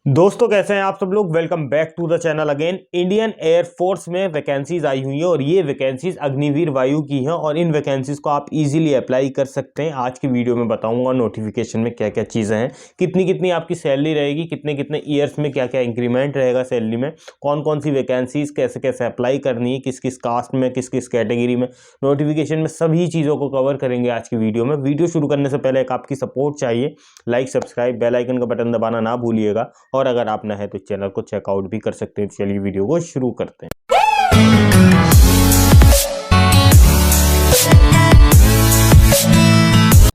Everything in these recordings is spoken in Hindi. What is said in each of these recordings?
दोस्तों कैसे हैं आप सब लोग। Welcome back to the channel again. Indian air force में वैकेंसीज आई हुई हैं और ये वैकेंसीज अग्निवीर वायु की हैं और इन वैकेंसीज को आप इजीली अप्लाई कर सकते हैं। आज की वीडियो में बताऊंगा नोटिफिकेशन में क्या क्या चीज़ें हैं, कितनी कितनी आपकी सैलरी रहेगी, कितने कितने ईयर्स में क्या क्या इंक्रीमेंट रहेगा सैलरी में, कौन कौन सी वैकेंसीज कैसे कैसे अप्लाई करनी है, किस किस कास्ट में, किस किस कैटेगरी में, नोटिफिकेशन में सभी चीज़ों को कवर करेंगे आज की वीडियो में। वीडियो शुरू करने से पहले एक आपकी सपोर्ट चाहिए, लाइक सब्सक्राइब बेल आइकन का बटन दबाना ना भूलिएगा और अगर आप नए हैं तो चैनल को चेकआउट भी कर सकते हैं। चलिए वीडियो को शुरू करते हैं।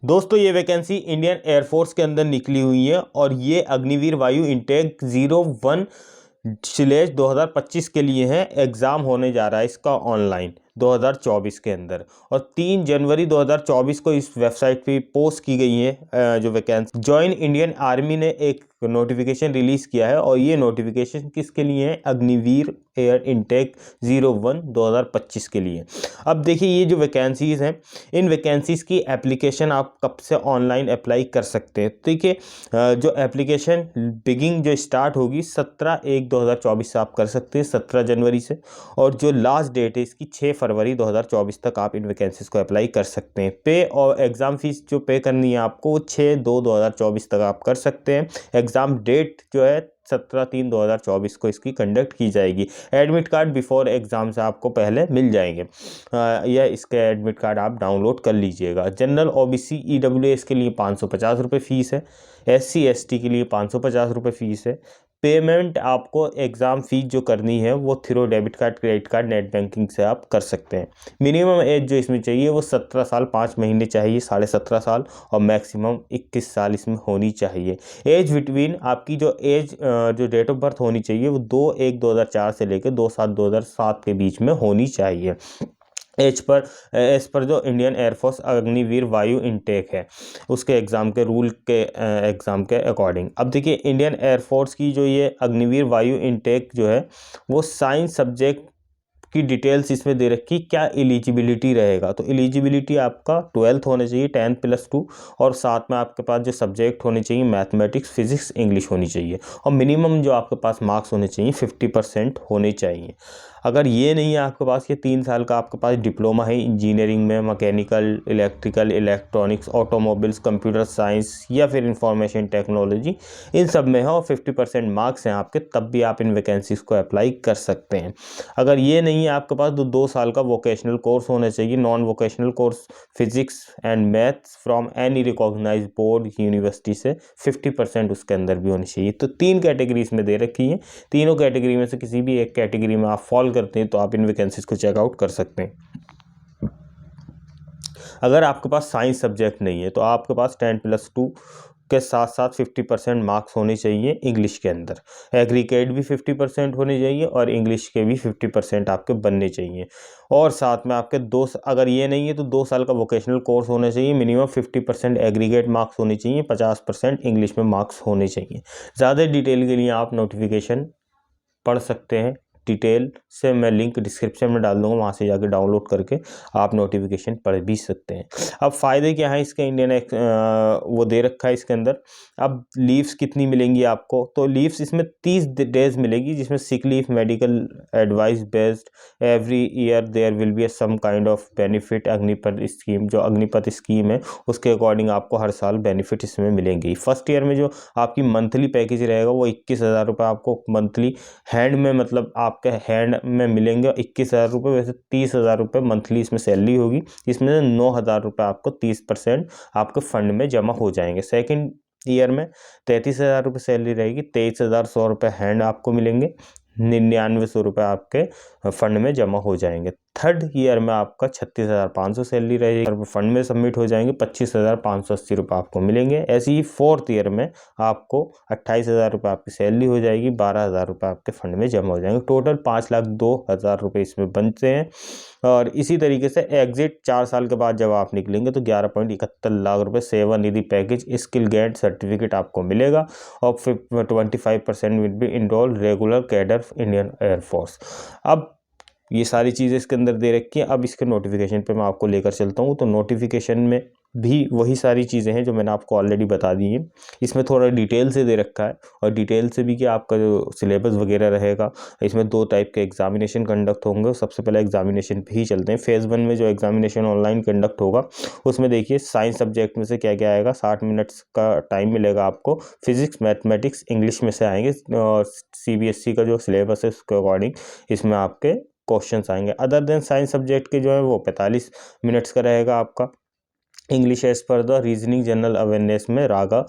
दोस्तों ये वैकेंसी इंडियन एयरफोर्स के अंदर निकली हुई है और ये अग्निवीर वायु इंटेक 01/2025 के लिए है। एग्ज़ाम होने जा रहा है इसका ऑनलाइन 2024 के अंदर और 3 जनवरी 2024 को इस वेबसाइट पे पोस्ट की गई है जो वैकेंसी। जॉइन इंडियन आर्मी ने एक नोटिफिकेशन रिलीज़ किया है और ये नोटिफिकेशन किसके लिए है? अग्निवीर एयर इंटेक 01/2025 के लिए। अब देखिए ये जो वैकेंसीज़ हैं, इन वैकेंसीज़ की एप्लीकेशन आप कब से ऑनलाइन अप्लाई कर सकते हैं। देखिए जो एप्लीकेशन बिगिंग जो स्टार्ट होगी 17/1/2024 से आप कर सकते हैं, 17 जनवरी से, और जो लास्ट डेट है इसकी 6 फरवरी 2024 तक आप इन वैकेंसीज़ को अप्लाई कर सकते हैं। पे और एग्ज़ाम फीस जो पे करनी है आपको 6/2/2024 तक आप कर सकते हैं। एग्ज़ाम डेट जो है 17/3/2024 को इसकी कंडक्ट की जाएगी। एडमिट कार्ड बिफोर एग्ज़ाम से आपको पहले मिल जाएंगे या इसके एडमिट कार्ड आप डाउनलोड कर लीजिएगा। जनरल ओबीसी ईडब्ल्यूएस के लिए 550 रुपये फ़ीस है। SC ST के लिए 550 रुपये फ़ीस है। पेमेंट आपको एग्ज़ाम फ़ीस जो करनी है वो through debit card, credit card, net banking से आप कर सकते हैं। मिनिमम एज जो इसमें चाहिए वो 17 साल 5 महीने चाहिए, 17.5 साल, और मैक्सिमम 21 साल इसमें होनी चाहिए। एज बिटवीन आपकी जो एज जो डेट ऑफ बर्थ होनी चाहिए वो 2/1/2004 से लेकर 2/7/2007 के बीच में होनी चाहिए। एज पर जो इंडियन एयरफोर्स अग्निवीर वायु इंटेक है उसके एग्ज़ाम के रूल के एग्ज़ाम के अकॉर्डिंग। अब देखिए इंडियन एयरफोर्स की जो ये अग्निवीर वायु इंटेक जो है वो साइंस सब्जेक्ट की डिटेल्स इसमें दे रखी। क्या एलिजिबिलिटी रहेगा, तो एलिजिबिलिटी आपका 12th होना चाहिए, 10+2, और साथ में आपके पास जो सब्जेक्ट होने चाहिए मैथमेटिक्स, फिजिक्स, इंग्लिश होनी चाहिए, और मिनिमम जो आपके पास मार्क्स होने चाहिए 50% होने चाहिए। अगर ये नहीं है आपके पास, ये 3 साल का आपके पास डिप्लोमा है इंजीनियरिंग में, mechanical, electrical, electronics, automobiles, computer science या फिर इंफॉर्मेशन टेक्नोलॉजी, इन सब में है और 50% मार्क्स हैं आपके, तब भी आप इन वैकेंसीज़ को अप्लाई कर सकते हैं। अगर ये नहीं है आपके पास तो 2 साल का वोकेशनल कोर्स होना चाहिए, non vocational course physics and maths from any recognised board university से 50% उसके अंदर भी होनी चाहिए। तो 3 कैटेगरीज में दे रखी है, तीनों कैटेगरी में से किसी भी एक कैटेगरी में आप फॉल करते हैं तो आप इन वैकेंसीज को चेकआउट कर सकते हैं। अगर आपके पास साइंस सब्जेक्ट नहीं है तो आपके पास 10+2 के साथ साथ 50% मार्क्स होने चाहिए इंग्लिश के अंदर। एग्रीगेट भी 50% होने चाहिए और इंग्लिश के भी 50% आपके बनने चाहिए। और साथ में आपके अगर ये नहीं है तो 2 साल का वोकेशनल कोर्स होना चाहिए, मिनिमम 50% एग्रीगेट मार्क्स होने चाहिए, 50% इंग्लिश में मार्क्स होने चाहिए। ज़्यादा डिटेल के लिए आप नोटिफिकेशन पढ़ सकते हैं। डिटेल से मैं लिंक डिस्क्रिप्शन में डाल दूंगा, वहाँ से जाकर डाउनलोड करके आप नोटिफिकेशन पढ़ भी सकते हैं। अब फ़ायदे क्या है इसके, इंडियन वो दे रखा है इसके अंदर। अब लीव्स कितनी मिलेंगी आपको, तो लीव्स इसमें 30 डेज मिलेगी, जिसमें sick leave, medical advice based every year there will be some kind of benefit. Agnipath scheme, जो अग्निपथ स्कीम है उसके अकॉर्डिंग आपको हर साल बेनिफिट इसमें मिलेंगे। फर्स्ट ईयर में जो आपकी मंथली पैकेज रहेगा वो 21,000 रुपये आपको मंथली हैंड में, मतलब आपके हैंड में मिलेंगे 21,000 रुपये। वैसे 30,000 रुपये मंथली इसमें सैलरी होगी, इसमें 9,000 रुपये आपको 30% आपके फंड में जमा हो जाएंगे। सेकंड ईयर में 33,000 रुपये सैलरी रहेगी, 23,100 रुपये हैंड आपको मिलेंगे, 9900 रुपये आपके फंड में जमा हो जाएंगे। थर्ड ईयर में आपका 36,500 सैलरी रहेगी, फंड में सबमिट हो जाएंगे, 25,580 रुपये आपको मिलेंगे। ऐसे ही फोर्थ ईयर में आपको 28,000 रुपये आपकी सैलरी हो जाएगी, 12,000 रुपये आपके फंड में जमा हो जाएंगे। टोटल 5,02,000 रुपये इसमें बनते हैं। और इसी तरीके से एग्जिट 4 साल के बाद जब आप निकलेंगे तो 11.71 लाख रुपये Seva Nidhi package, skill get certificate आपको मिलेगा और फिर 25% will be enrol regular cadre Indian air force. अब ये सारी चीज़ें इसके अंदर दे रखी हैं। अब इसके नोटिफिकेशन पे मैं आपको लेकर चलता हूँ। तो नोटिफिकेशन में भी वही सारी चीज़ें हैं जो मैंने आपको ऑलरेडी बता दी हैं। इसमें थोड़ा डिटेल से दे रखा है, और डिटेल से भी कि आपका जो सिलेबस वगैरह रहेगा। इसमें 2 टाइप के एग्जामिनेशन कंडक्ट होंगे। सबसे पहले एग्जामिनेशन पे ही चलते हैं। फेज़ 1 में जो एग्जामिनेशन ऑनलाइन कंडक्ट होगा उसमें देखिए साइंस सब्जेक्ट में से क्या क्या आएगा। 60 मिनट्स का टाइम मिलेगा आपको। फिजिक्स, मैथमेटिक्स, इंग्लिश में से आएंगे, और CBSE का जो सिलेबस है उसके अकॉर्डिंग इसमें आपके क्वेश्चंस आएंगे। अदर देन साइंस सब्जेक्ट के जो है वो 45 मिनट्स का रहेगा आपका। English as per the reasoning, general awareness में रागा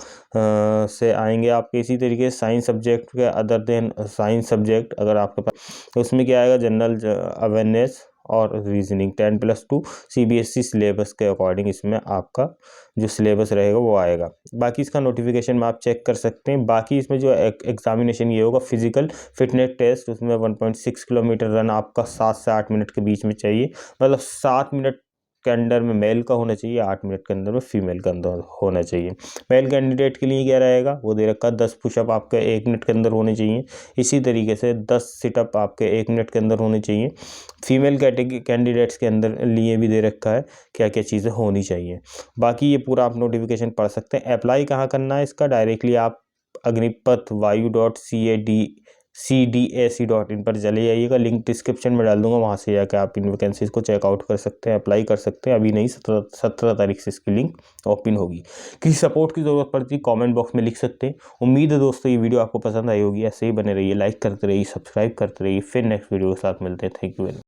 से आएंगे आपके। इसी तरीके से साइंस सब्जेक्ट के अदर देन साइंस सब्जेक्ट अगर आपके पास, तो उसमें क्या आएगा, जनरल अवेयरनेस और रीजनिंग 10+2 CBSE सिलेबस के अकॉर्डिंग इसमें आपका जो सिलेबस रहेगा वो आएगा। बाकी इसका नोटिफिकेशन में आप चेक कर सकते हैं। बाकी इसमें जो एग्जामिनेशन ये होगा फिजिकल फिटनेस टेस्ट, उसमें 1.6 किलोमीटर रन आपका 7 से 8 मिनट के बीच में चाहिए। मतलब 7 मिनट के अंदर में मेल का होना चाहिए, 8 मिनट के अंदर में फीमेल का अंदर होना चाहिए। मेल कैंडिडेट के लिए क्या रहेगा, वो दे रखा है 10 पुशअप आपके 1 मिनट के अंदर होने चाहिए। इसी तरीके से 10 सिटअप आपके 1 मिनट के अंदर होने चाहिए। फीमेल कैटेगरी कैंडिडेट्स के अंदर लिए भी दे रखा है क्या क्या चीज़ें होनी चाहिए। बाकी ये पूरा आप नोटिफिकेशन पढ़ सकते हैं। अप्लाई कहाँ करना है इसका, डायरेक्टली आप agnipath.vayu.cdac.in पर चले जाइएगा। लिंक डिस्क्रिप्शन में डाल दूंगा, वहाँ से जाकर आप इन वैकेंसीज को चेकआउट कर सकते हैं, अप्लाई कर सकते हैं। अभी नहीं, 17 तारीख से इसकी लिंक ओपन होगी। किसी सपोर्ट की ज़रूरत पड़ती है कमेंट बॉक्स में लिख सकते हैं। उम्मीद है दोस्तों ये वीडियो आपको पसंद आई होगी। ऐसे ही बने रहिए, लाइक करते रहिए, सब्सक्राइब करते रहिए। फिर नेक्स्ट वीडियो के साथ मिलते हैं। Thank you very much.